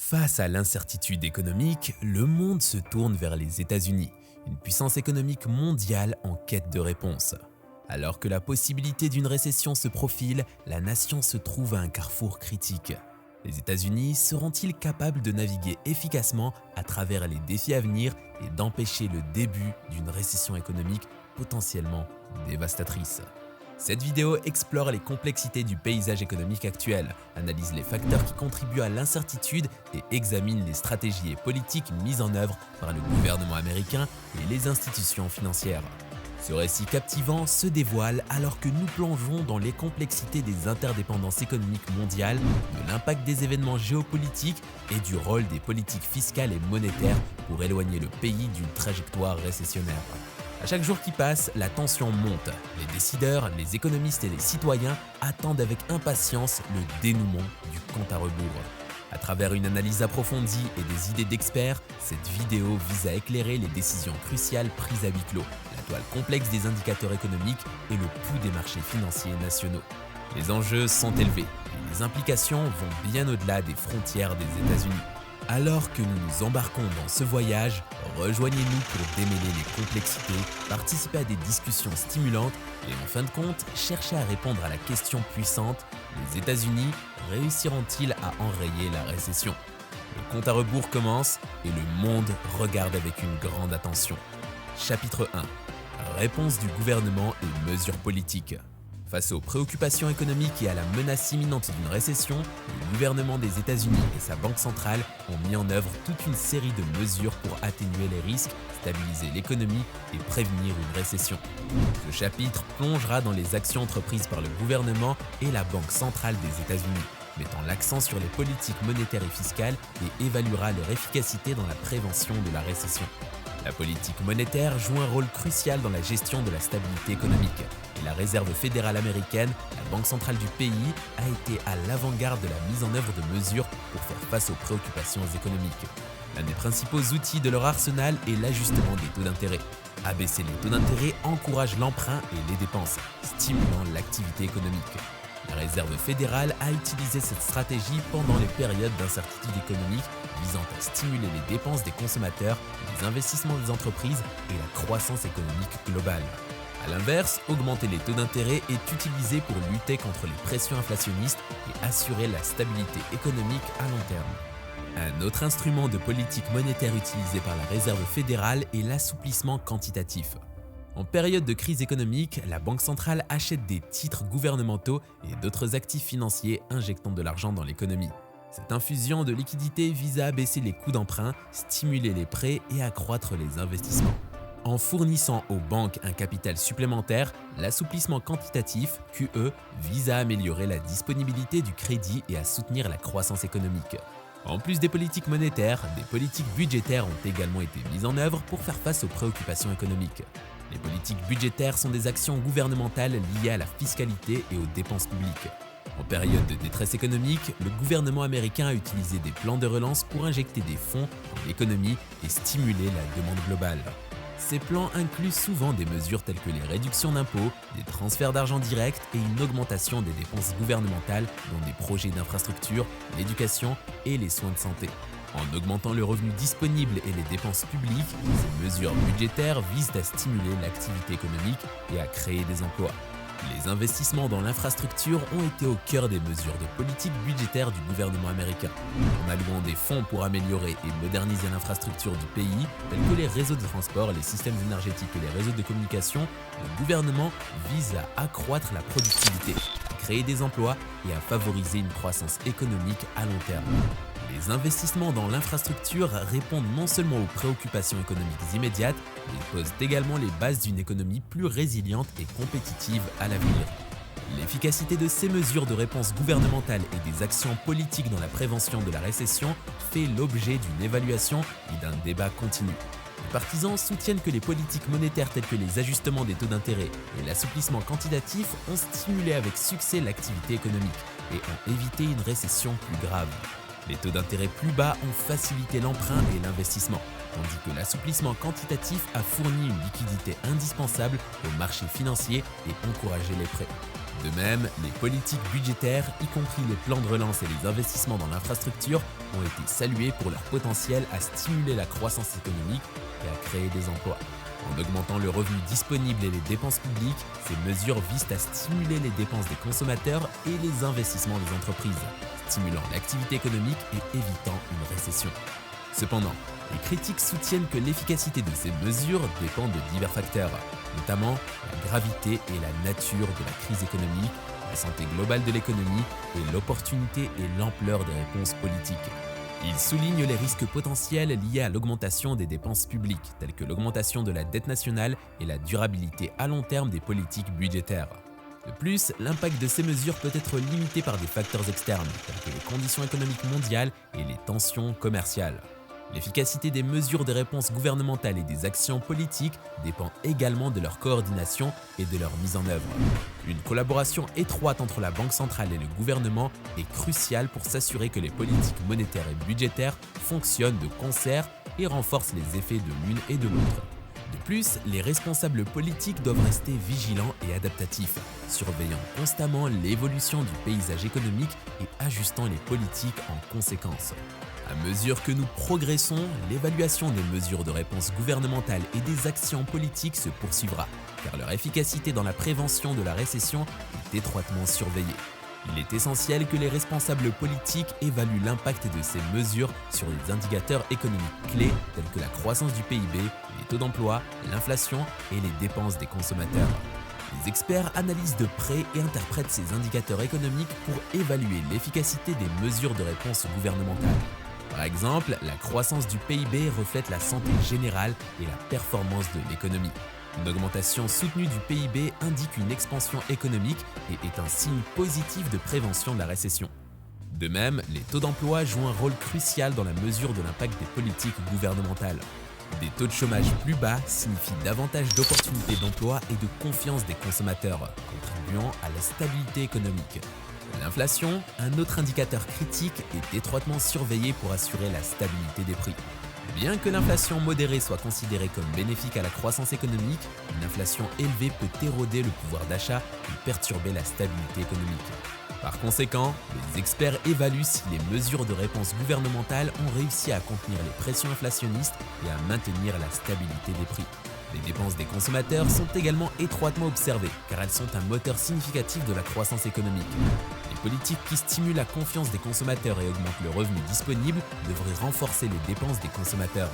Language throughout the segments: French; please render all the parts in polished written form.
Face à l'incertitude économique, le monde se tourne vers les États-Unis, une puissance économique mondiale en quête de réponse. Alors que la possibilité d'une récession se profile, la nation se trouve à un carrefour critique. Les États-Unis seront-ils capables de naviguer efficacement à travers les défis à venir et d'empêcher le début d'une récession économique potentiellement dévastatrice ? Cette vidéo explore les complexités du paysage économique actuel, analyse les facteurs qui contribuent à l'incertitude et examine les stratégies et politiques mises en œuvre par le gouvernement américain et les institutions financières. Ce récit captivant se dévoile alors que nous plongeons dans les complexités des interdépendances économiques mondiales, de l'impact des événements géopolitiques et du rôle des politiques fiscales et monétaires pour éloigner le pays d'une trajectoire récessionnaire. À chaque jour qui passe, la tension monte. Les décideurs, les économistes et les citoyens attendent avec impatience le dénouement du compte à rebours. À travers une analyse approfondie et des idées d'experts, cette vidéo vise à éclairer les décisions cruciales prises à huis clos, la toile complexe des indicateurs économiques et le pouls des marchés financiers nationaux. Les enjeux sont élevés et les implications vont bien au-delà des frontières des États-Unis. Alors que nous nous embarquons dans ce voyage, rejoignez-nous pour démêler les complexités, participer à des discussions stimulantes et en fin de compte, chercher à répondre à la question puissante: les États-Unis réussiront-ils à enrayer la récession ? Le compte à rebours commence et le monde regarde avec une grande attention. Chapitre 1. Réponse du gouvernement et mesures politiques. Face aux préoccupations économiques et à la menace imminente d'une récession, le gouvernement des États-Unis et sa banque centrale ont mis en œuvre toute une série de mesures pour atténuer les risques, stabiliser l'économie et prévenir une récession. Ce chapitre plongera dans les actions entreprises par le gouvernement et la Banque centrale des États-Unis, mettant l'accent sur les politiques monétaires et fiscales et évaluera leur efficacité dans la prévention de la récession. La politique monétaire joue un rôle crucial dans la gestion de la stabilité économique. Et la Réserve fédérale américaine, la banque centrale du pays, a été à l'avant-garde de la mise en œuvre de mesures pour faire face aux préoccupations économiques. L'un des principaux outils de leur arsenal est l'ajustement des taux d'intérêt. Abaisser les taux d'intérêt encourage l'emprunt et les dépenses, stimulant l'activité économique. La Réserve fédérale a utilisé cette stratégie pendant les périodes d'incertitude économique visant à stimuler les dépenses des consommateurs, les investissements des entreprises et la croissance économique globale. A l'inverse, augmenter les taux d'intérêt est utilisé pour lutter contre les pressions inflationnistes et assurer la stabilité économique à long terme. Un autre instrument de politique monétaire utilisé par la Réserve fédérale est l'assouplissement quantitatif. En période de crise économique, la Banque centrale achète des titres gouvernementaux et d'autres actifs financiers injectant de l'argent dans l'économie. Cette infusion de liquidités vise à abaisser les coûts d'emprunt, stimuler les prêts et accroître les investissements. En fournissant aux banques un capital supplémentaire, l'assouplissement quantitatif, QE, vise à améliorer la disponibilité du crédit et à soutenir la croissance économique. En plus des politiques monétaires, des politiques budgétaires ont également été mises en œuvre pour faire face aux préoccupations économiques. Les politiques budgétaires sont des actions gouvernementales liées à la fiscalité et aux dépenses publiques. En période de détresse économique, le gouvernement américain a utilisé des plans de relance pour injecter des fonds dans l'économie et stimuler la demande globale. Ces plans incluent souvent des mesures telles que les réductions d'impôts, des transferts d'argent directs et une augmentation des dépenses gouvernementales dans des projets d'infrastructure, l'éducation et les soins de santé. En augmentant le revenu disponible et les dépenses publiques, ces mesures budgétaires visent à stimuler l'activité économique et à créer des emplois. Les investissements dans l'infrastructure ont été au cœur des mesures de politique budgétaire du gouvernement américain. En allouant des fonds pour améliorer et moderniser l'infrastructure du pays, tels que les réseaux de transport, les systèmes énergétiques et les réseaux de communication, le gouvernement vise à accroître la productivité, à créer des emplois et à favoriser une croissance économique à long terme. Les investissements dans l'infrastructure répondent non seulement aux préoccupations économiques immédiates, mais posent également les bases d'une économie plus résiliente et compétitive à l'avenir. L'efficacité de ces mesures de réponse gouvernementale et des actions politiques dans la prévention de la récession fait l'objet d'une évaluation et d'un débat continu. Les partisans soutiennent que les politiques monétaires telles que les ajustements des taux d'intérêt et l'assouplissement quantitatif ont stimulé avec succès l'activité économique et ont évité une récession plus grave. Les taux d'intérêt plus bas ont facilité l'emprunt et l'investissement, tandis que l'assouplissement quantitatif a fourni une liquidité indispensable aux marchés financiers et encouragé les prêts. De même, les politiques budgétaires, y compris les plans de relance et les investissements dans l'infrastructure, ont été salués pour leur potentiel à stimuler la croissance économique et à créer des emplois. En augmentant le revenu disponible et les dépenses publiques, ces mesures visent à stimuler les dépenses des consommateurs et les investissements des entreprises, stimulant l'activité économique et évitant une récession. Cependant, les critiques soutiennent que l'efficacité de ces mesures dépend de divers facteurs, notamment la gravité et la nature de la crise économique, la santé globale de l'économie et l'opportunité et l'ampleur des réponses politiques. Ils soulignent les risques potentiels liés à l'augmentation des dépenses publiques, telles que l'augmentation de la dette nationale et la durabilité à long terme des politiques budgétaires. De plus, l'impact de ces mesures peut être limité par des facteurs externes, tels que les conditions économiques mondiales et les tensions commerciales. L'efficacité des mesures de réponse gouvernementales et des actions politiques dépend également de leur coordination et de leur mise en œuvre. Une collaboration étroite entre la Banque centrale et le gouvernement est cruciale pour s'assurer que les politiques monétaires et budgétaires fonctionnent de concert et renforcent les effets de l'une et de l'autre. De plus, les responsables politiques doivent rester vigilants et adaptatifs, surveillant constamment l'évolution du paysage économique et ajustant les politiques en conséquence. À mesure que nous progressons, l'évaluation des mesures de réponse gouvernementale et des actions politiques se poursuivra, car leur efficacité dans la prévention de la récession est étroitement surveillée. Il est essentiel que les responsables politiques évaluent l'impact de ces mesures sur les indicateurs économiques clés tels que la croissance du PIB, les taux d'emploi, l'inflation et les dépenses des consommateurs. Les experts analysent de près et interprètent ces indicateurs économiques pour évaluer l'efficacité des mesures de réponse gouvernementale. Par exemple, la croissance du PIB reflète la santé générale et la performance de l'économie. Une augmentation soutenue du PIB indique une expansion économique et est un signe positif de prévention de la récession. De même, les taux d'emploi jouent un rôle crucial dans la mesure de l'impact des politiques gouvernementales. Des taux de chômage plus bas signifient davantage d'opportunités d'emploi et de confiance des consommateurs, contribuant à la stabilité économique. L'inflation, un autre indicateur critique, est étroitement surveillé pour assurer la stabilité des prix. Bien que l'inflation modérée soit considérée comme bénéfique à la croissance économique, une inflation élevée peut éroder le pouvoir d'achat et perturber la stabilité économique. Par conséquent, les experts évaluent si les mesures de réponse gouvernementales ont réussi à contenir les pressions inflationnistes et à maintenir la stabilité des prix. Les dépenses des consommateurs sont également étroitement observées, car elles sont un moteur significatif de la croissance économique. Les politiques qui stimulent la confiance des consommateurs et augmentent le revenu disponible devraient renforcer les dépenses des consommateurs.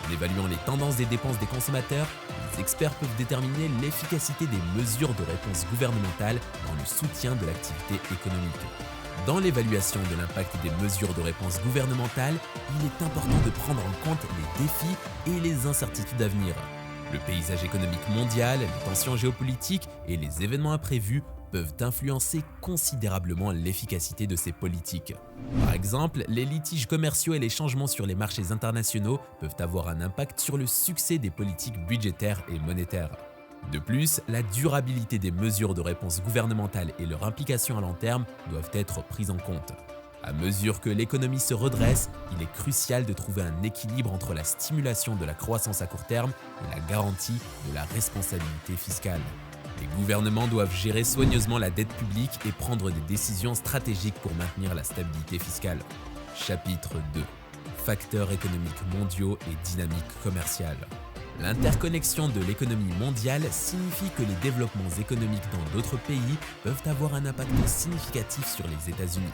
En évaluant les tendances des dépenses des consommateurs, les experts peuvent déterminer l'efficacité des mesures de réponse gouvernementale dans le soutien de l'activité économique. Dans l'évaluation de l'impact des mesures de réponse gouvernementale, il est important de prendre en compte les défis et les incertitudes à venir. Le paysage économique mondial, les tensions géopolitiques et les événements imprévus peuvent influencer considérablement l'efficacité de ces politiques. Par exemple, les litiges commerciaux et les changements sur les marchés internationaux peuvent avoir un impact sur le succès des politiques budgétaires et monétaires. De plus, la durabilité des mesures de réponse gouvernementale et leur implication à long terme doivent être prises en compte. À mesure que l'économie se redresse, il est crucial de trouver un équilibre entre la stimulation de la croissance à court terme et la garantie de la responsabilité fiscale. Les gouvernements doivent gérer soigneusement la dette publique et prendre des décisions stratégiques pour maintenir la stabilité fiscale. Chapitre 2. Facteurs économiques mondiaux et dynamiques commerciales. L'interconnexion de l'économie mondiale signifie que les développements économiques dans d'autres pays peuvent avoir un impact significatif sur les États-Unis.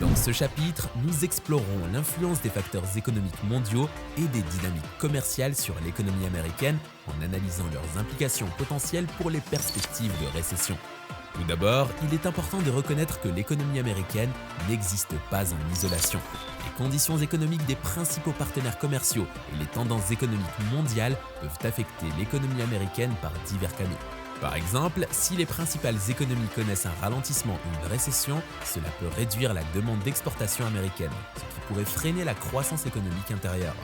Dans ce chapitre, nous explorerons l'influence des facteurs économiques mondiaux et des dynamiques commerciales sur l'économie américaine en analysant leurs implications potentielles pour les perspectives de récession. Tout d'abord, il est important de reconnaître que l'économie américaine n'existe pas en isolation. Les conditions économiques des principaux partenaires commerciaux et les tendances économiques mondiales peuvent affecter l'économie américaine par divers canaux. Par exemple, si les principales économies connaissent un ralentissement ou une récession, cela peut réduire la demande d'exportation américaine, ce qui pourrait freiner la croissance économique intérieure.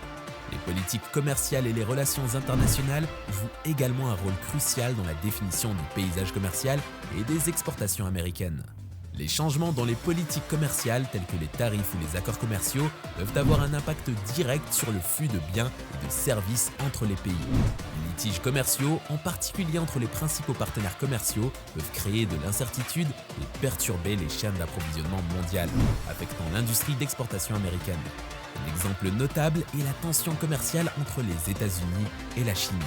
Les politiques commerciales et les relations internationales jouent également un rôle crucial dans la définition du paysage commercial et des exportations américaines. Les changements dans les politiques commerciales tels que les tarifs ou les accords commerciaux peuvent avoir un impact direct sur le flux de biens et de services entre les pays. Les litiges commerciaux, en particulier entre les principaux partenaires commerciaux, peuvent créer de l'incertitude et perturber les chaînes d'approvisionnement mondiales, affectant l'industrie d'exportation américaine. Un exemple notable est la tension commerciale entre les États-Unis et la Chine.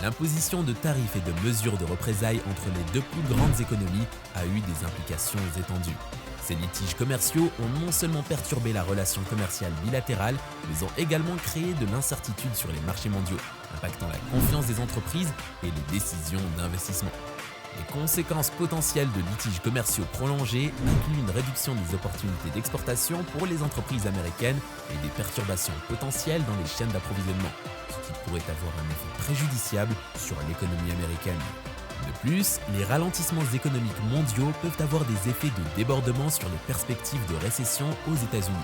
L'imposition de tarifs et de mesures de représailles entre les deux plus grandes économies a eu des implications étendues. Ces litiges commerciaux ont non seulement perturbé la relation commerciale bilatérale, mais ont également créé de l'incertitude sur les marchés mondiaux, impactant la confiance des entreprises et les décisions d'investissement. Les conséquences potentielles de litiges commerciaux prolongés incluent une réduction des opportunités d'exportation pour les entreprises américaines et des perturbations potentielles dans les chaînes d'approvisionnement, ce qui pourrait avoir un effet préjudiciable sur l'économie américaine. De plus, les ralentissements économiques mondiaux peuvent avoir des effets de débordement sur les perspectives de récession aux États-Unis.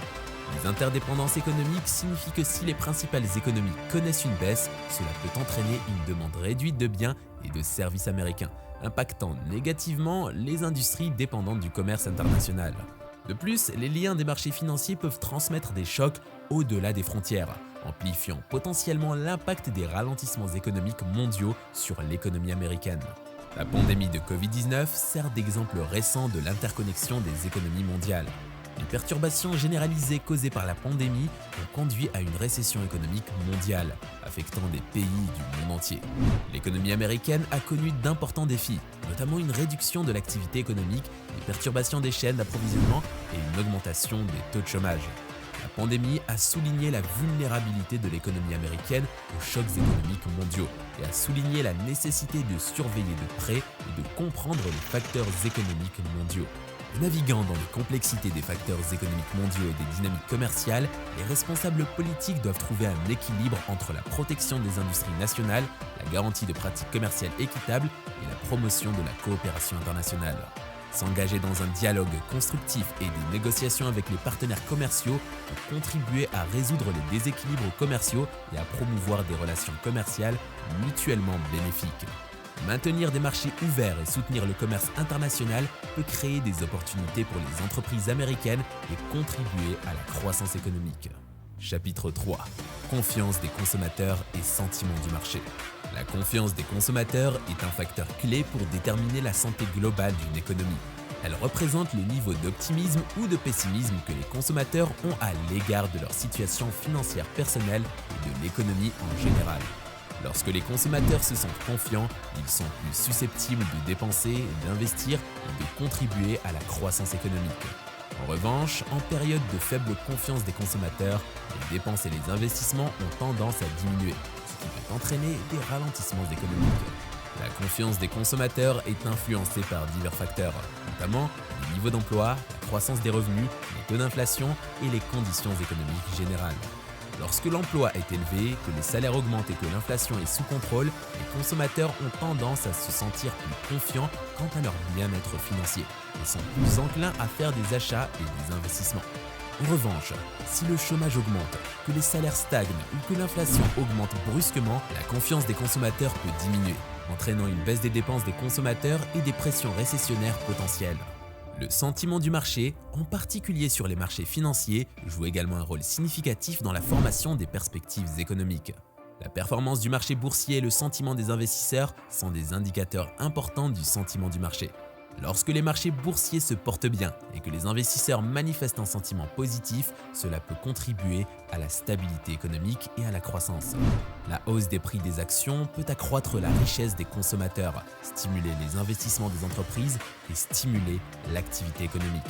Les interdépendances économiques signifient que si les principales économies connaissent une baisse, cela peut entraîner une demande réduite de biens et de services américains, impactant négativement les industries dépendantes du commerce international. De plus, les liens des marchés financiers peuvent transmettre des chocs au-delà des frontières, amplifiant potentiellement l'impact des ralentissements économiques mondiaux sur l'économie américaine. La pandémie de Covid-19 sert d'exemple récent de l'interconnexion des économies mondiales. Les perturbations généralisées causées par la pandémie ont conduit à une récession économique mondiale, affectant des pays du monde entier. L'économie américaine a connu d'importants défis, notamment une réduction de l'activité économique, des perturbations des chaînes d'approvisionnement et une augmentation des taux de chômage. La pandémie a souligné la vulnérabilité de l'économie américaine aux chocs économiques mondiaux et a souligné la nécessité de surveiller de près et de comprendre les facteurs économiques mondiaux. Naviguant dans les complexités des facteurs économiques mondiaux et des dynamiques commerciales, les responsables politiques doivent trouver un équilibre entre la protection des industries nationales, la garantie de pratiques commerciales équitables et la promotion de la coopération internationale. S'engager dans un dialogue constructif et des négociations avec les partenaires commerciaux peut contribuer à résoudre les déséquilibres commerciaux et à promouvoir des relations commerciales mutuellement bénéfiques. Maintenir des marchés ouverts et soutenir le commerce international peut créer des opportunités pour les entreprises américaines et contribuer à la croissance économique. Chapitre 3. Confiance des consommateurs et sentiments du marché. La confiance des consommateurs est un facteur clé pour déterminer la santé globale d'une économie. Elle représente le niveau d'optimisme ou de pessimisme que les consommateurs ont à l'égard de leur situation financière personnelle et de l'économie en général. Lorsque les consommateurs se sentent confiants, ils sont plus susceptibles de dépenser, d'investir et de contribuer à la croissance économique. En revanche, en période de faible confiance des consommateurs, les dépenses et les investissements ont tendance à diminuer, ce qui peut entraîner des ralentissements économiques. La confiance des consommateurs est influencée par divers facteurs, notamment le niveau d'emploi, la croissance des revenus, les taux d'inflation et les conditions économiques générales. Lorsque l'emploi est élevé, que les salaires augmentent et que l'inflation est sous contrôle, les consommateurs ont tendance à se sentir plus confiants quant à leur bien-être financier et sont plus enclins à faire des achats et des investissements. En revanche, si le chômage augmente, que les salaires stagnent ou que l'inflation augmente brusquement, la confiance des consommateurs peut diminuer, entraînant une baisse des dépenses des consommateurs et des pressions récessionnaires potentielles. Le sentiment du marché, en particulier sur les marchés financiers, joue également un rôle significatif dans la formation des perspectives économiques. La performance du marché boursier et le sentiment des investisseurs sont des indicateurs importants du sentiment du marché. Lorsque les marchés boursiers se portent bien et que les investisseurs manifestent un sentiment positif, cela peut contribuer à la stabilité économique et à la croissance. La hausse des prix des actions peut accroître la richesse des consommateurs, stimuler les investissements des entreprises et stimuler l'activité économique.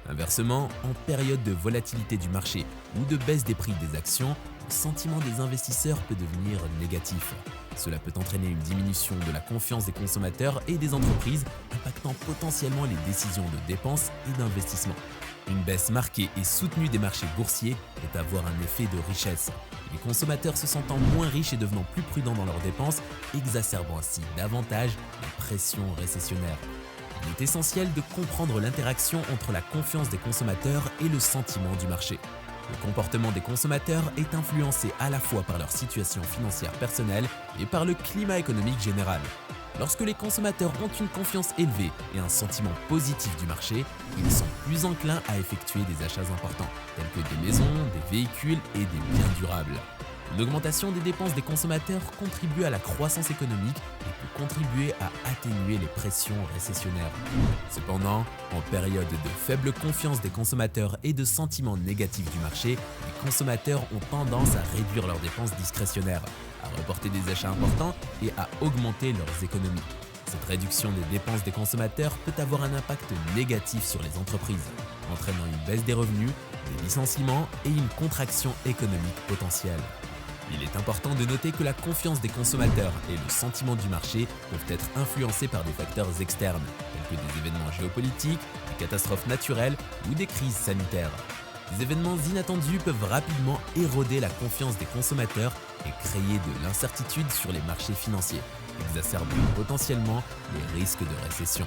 Inversement, en période de volatilité du marché ou de baisse des prix des actions, le sentiment des investisseurs peut devenir négatif. Cela peut entraîner une diminution de la confiance des consommateurs et des entreprises, impactant potentiellement les décisions de dépenses et d'investissement. Une baisse marquée et soutenue des marchés boursiers peut avoir un effet de richesse. Les consommateurs se sentant moins riches et devenant plus prudents dans leurs dépenses, exacerbant ainsi davantage les pressions récessionnaires. Il est essentiel de comprendre l'interaction entre la confiance des consommateurs et le sentiment du marché. Le comportement des consommateurs est influencé à la fois par leur situation financière personnelle et par le climat économique général. Lorsque les consommateurs ont une confiance élevée et un sentiment positif du marché, ils sont plus enclins à effectuer des achats importants, tels que des maisons, des véhicules et des biens durables. Une augmentation des dépenses des consommateurs contribue à la croissance économique et peut contribuer à atténuer les pressions récessionnaires. Cependant, en période de faible confiance des consommateurs et de sentiments négatifs du marché, les consommateurs ont tendance à réduire leurs dépenses discrétionnaires, à reporter des achats importants et à augmenter leurs économies. Cette réduction des dépenses des consommateurs peut avoir un impact négatif sur les entreprises, entraînant une baisse des revenus, des licenciements et une contraction économique potentielle. Il est important de noter que la confiance des consommateurs et le sentiment du marché peuvent être influencés par des facteurs externes, tels que des événements géopolitiques, des catastrophes naturelles ou des crises sanitaires. Des événements inattendus peuvent rapidement éroder la confiance des consommateurs et créer de l'incertitude sur les marchés financiers, exacerbant potentiellement les risques de récession.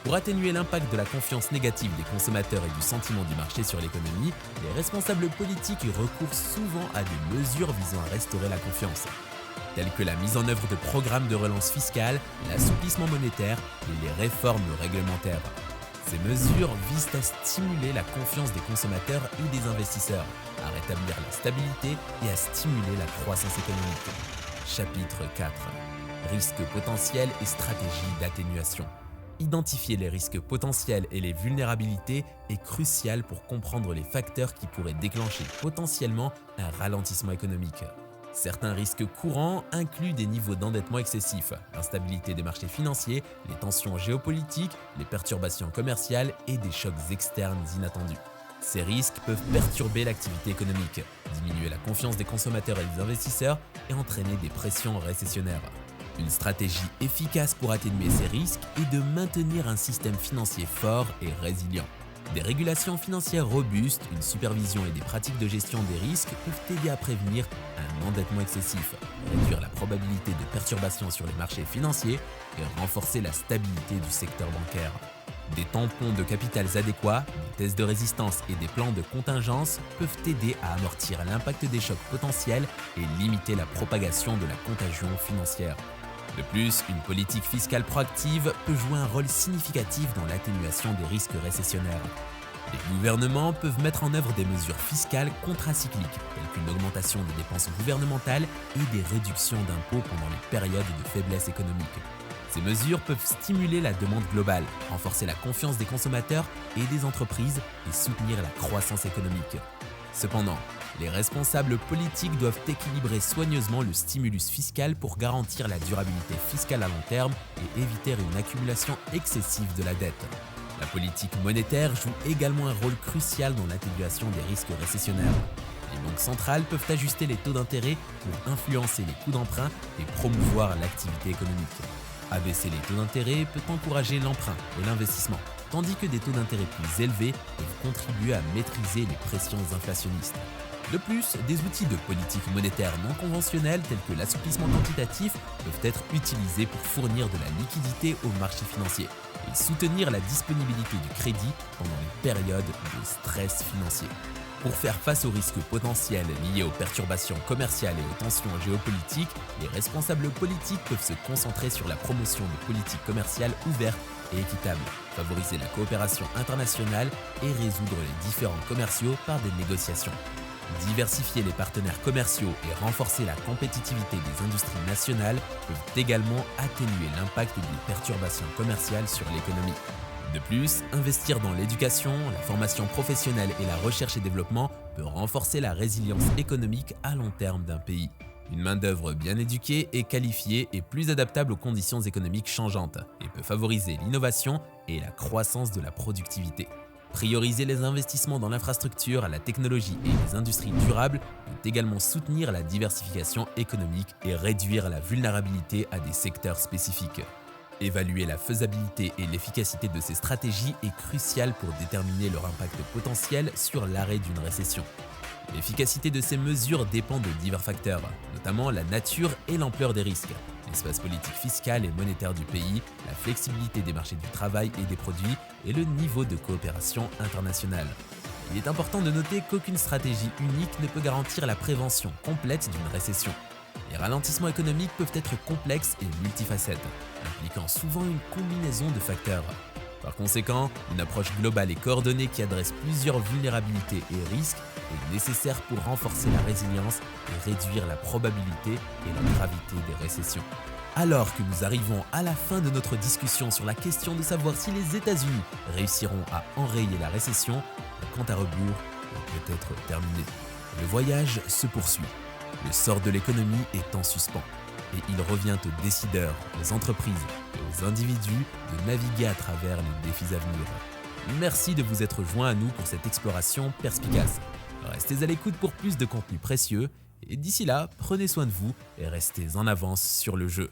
Pour atténuer l'impact de la confiance négative des consommateurs et du sentiment du marché sur l'économie, les responsables politiques recourent souvent à des mesures visant à restaurer la confiance, telles que la mise en œuvre de programmes de relance fiscale, l'assouplissement monétaire et les réformes réglementaires. Ces mesures visent à stimuler la confiance des consommateurs et des investisseurs, à rétablir la stabilité et à stimuler la croissance économique. Chapitre 4. Risques potentiels et stratégies d'atténuation. Identifier les risques potentiels et les vulnérabilités est crucial pour comprendre les facteurs qui pourraient déclencher potentiellement un ralentissement économique. Certains risques courants incluent des niveaux d'endettement excessifs, l'instabilité des marchés financiers, les tensions géopolitiques, les perturbations commerciales et des chocs externes inattendus. Ces risques peuvent perturber l'activité économique, diminuer la confiance des consommateurs et des investisseurs et entraîner des pressions récessionnaires. Une stratégie efficace pour atténuer ces risques est de maintenir un système financier fort et résilient. Des régulations financières robustes, une supervision et des pratiques de gestion des risques peuvent aider à prévenir un endettement excessif, réduire la probabilité de perturbations sur les marchés financiers et renforcer la stabilité du secteur bancaire. Des tampons de capital adéquats, des tests de résistance et des plans de contingence peuvent aider à amortir l'impact des chocs potentiels et limiter la propagation de la contagion financière. De plus, une politique fiscale proactive peut jouer un rôle significatif dans l'atténuation des risques récessionnaires. Les gouvernements peuvent mettre en œuvre des mesures fiscales contracycliques, telles qu'une augmentation des dépenses gouvernementales et des réductions d'impôts pendant les périodes de faiblesse économique. Ces mesures peuvent stimuler la demande globale, renforcer la confiance des consommateurs et des entreprises et soutenir la croissance économique. Cependant, les responsables politiques doivent équilibrer soigneusement le stimulus fiscal pour garantir la durabilité fiscale à long terme et éviter une accumulation excessive de la dette. La politique monétaire joue également un rôle crucial dans l'atténuation des risques récessionnaires. Les banques centrales peuvent ajuster les taux d'intérêt pour influencer les coûts d'emprunt et promouvoir l'activité économique. Abaisser les taux d'intérêt peut encourager l'emprunt et l'investissement, tandis que des taux d'intérêt plus élevés peuvent contribuer à maîtriser les pressions inflationnistes. De plus, des outils de politique monétaire non conventionnels tels que l'assouplissement quantitatif peuvent être utilisés pour fournir de la liquidité aux marchés financiers et soutenir la disponibilité du crédit pendant les périodes de stress financier. Pour faire face aux risques potentiels liés aux perturbations commerciales et aux tensions géopolitiques, les responsables politiques peuvent se concentrer sur la promotion de politiques commerciales ouvertes et équitables, favoriser la coopération internationale et résoudre les différends commerciaux par des négociations. Diversifier les partenaires commerciaux et renforcer la compétitivité des industries nationales peuvent également atténuer l'impact des perturbations commerciales sur l'économie. De plus, investir dans l'éducation, la formation professionnelle et la recherche et développement peut renforcer la résilience économique à long terme d'un pays. Une main-d'œuvre bien éduquée et qualifiée est plus adaptable aux conditions économiques changeantes et peut favoriser l'innovation et la croissance de la productivité. Prioriser les investissements dans l'infrastructure, la technologie et les industries durables peut également soutenir la diversification économique et réduire la vulnérabilité à des secteurs spécifiques. Évaluer la faisabilité et l'efficacité de ces stratégies est crucial pour déterminer leur impact potentiel sur l'arrêt d'une récession. L'efficacité de ces mesures dépend de divers facteurs, notamment la nature et l'ampleur des risques, l'espace politique fiscal et monétaire du pays, la flexibilité des marchés du travail et des produits et le niveau de coopération internationale. Il est important de noter qu'aucune stratégie unique ne peut garantir la prévention complète d'une récession. Les ralentissements économiques peuvent être complexes et multifacettes. Un impliquant souvent une combinaison de facteurs. Par conséquent, une approche globale et coordonnée qui adresse plusieurs vulnérabilités et risques est nécessaire pour renforcer la résilience et réduire la probabilité et la gravité des récessions. Alors que nous arrivons à la fin de notre discussion sur la question de savoir si les États-Unis réussiront à enrayer la récession, le compte à rebours est peut-être terminé. Le voyage se poursuit. Le sort de l'économie est en suspens et il revient aux décideurs, aux entreprises et aux individus de naviguer à travers les défis à venir. Merci de vous être joints à nous pour cette exploration perspicace. Restez à l'écoute pour plus de contenu précieux et d'ici là, prenez soin de vous et restez en avance sur le jeu.